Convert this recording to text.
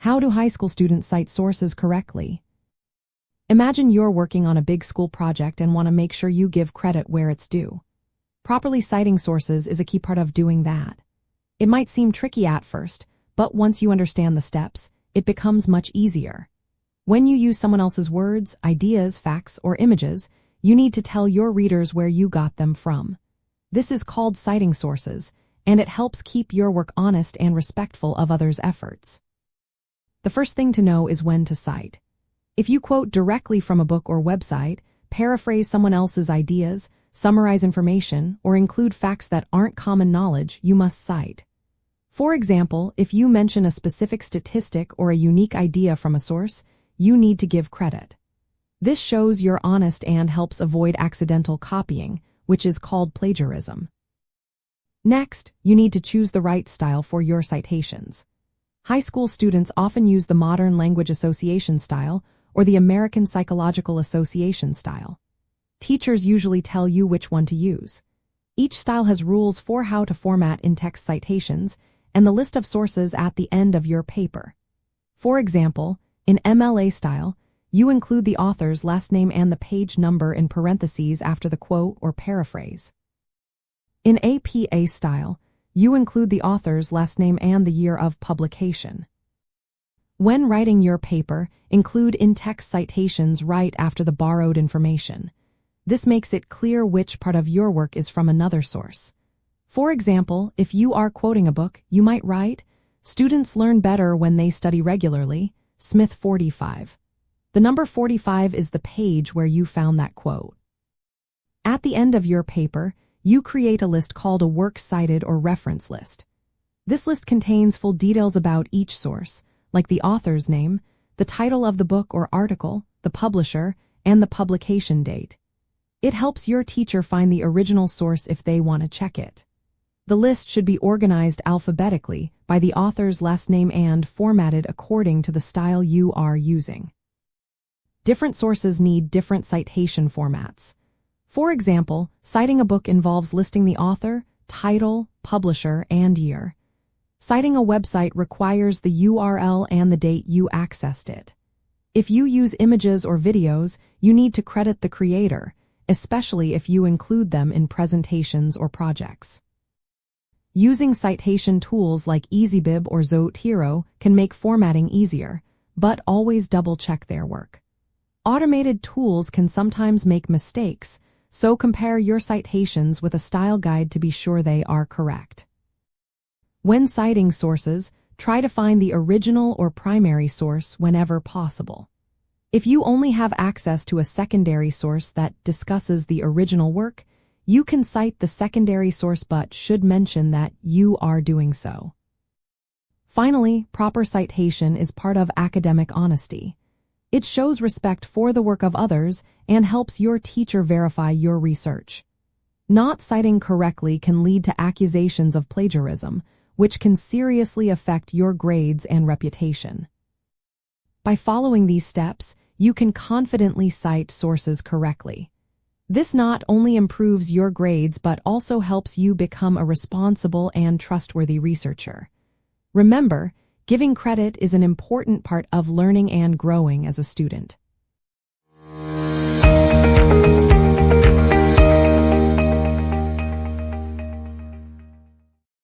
How do high school students cite sources correctly? Imagine you're working on a big school project and want to make sure you give credit where it's due. Properly citing sources is a key part of doing that. It might seem tricky at first, but once you understand the steps, it becomes much easier. When you use someone else's words, ideas, facts, or images, you need to tell your readers where you got them from. This is called citing sources, and it helps keep your work honest and respectful of others' efforts. The first thing to know is when to cite. If you quote directly from a book or website, paraphrase someone else's ideas, summarize information, or include facts that aren't common knowledge, you must cite. For example, if you mention a specific statistic or a unique idea from a source, you need to give credit. This shows you're honest and helps avoid accidental copying, which is called plagiarism. Next, you need to choose the right style for your citations. High school students often use the Modern Language Association style or the American Psychological Association style. Teachers usually tell you which one to use. Each style has rules for how to format in-text citations and the list of sources at the end of your paper. For example, in MLA style, you include the author's last name and the page number in parentheses after the quote or paraphrase. In APA style, you include the author's last name and the year of publication. When writing your paper, include in-text citations right after the borrowed information. This makes it clear which part of your work is from another source. For example, if you are quoting a book, you might write, "Students learn better when they study regularly, Smith 45. The number 45 is the page where you found that quote. At the end of your paper, you create a list called a works cited or reference list. This list contains full details about each source, like the author's name, the title of the book or article, the publisher, and the publication date. It helps your teacher find the original source if they want to check it. The list should be organized alphabetically by the author's last name and formatted according to the style you are using. Different sources need different citation formats. For example, citing a book involves listing the author, title, publisher, and year. Citing a website requires the URL and the date you accessed it. If you use images or videos, you need to credit the creator, especially if you include them in presentations or projects. Using citation tools like EasyBib or Zotero can make formatting easier, but always double-check their work. Automated tools can sometimes make mistakes, so compare your citations with a style guide to be sure they are correct. When citing sources, try to find the original or primary source whenever possible. If you only have access to a secondary source that discusses the original work, you can cite the secondary source but should mention that you are doing so. Finally, proper citation is part of academic honesty. It shows respect for the work of others and helps your teacher verify your research. Not citing correctly can lead to accusations of plagiarism, which can seriously affect your grades and reputation. By following these steps, you can confidently cite sources correctly. This not only improves your grades but also helps you become a responsible and trustworthy researcher. Remember, giving credit is an important part of learning and growing as a student.